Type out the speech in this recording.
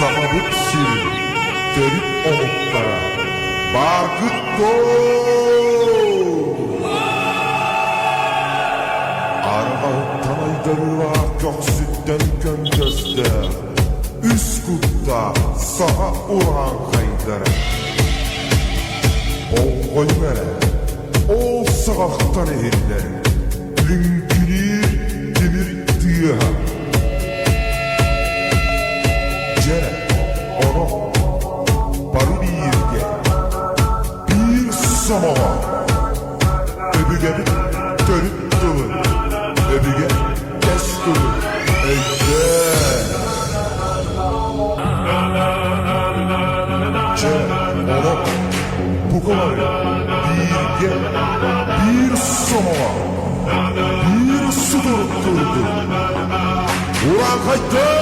Sababıt şirin, derip omuklara, bargıtto! Arağıttan aydarıva, köksütten köngözde, Üskut'ta saha uğran kaydara. O koymere, o sağaktan ehirleri, Lünkünür demir tüyüha. Cere, onu, barı bir yerge, bir samava, öbüge bir dönüp dıvı, öbüge kes dıvı, Cere, onu, bu kadar bir gel, bir samava, bir su durup durdu. Ulan kaydı!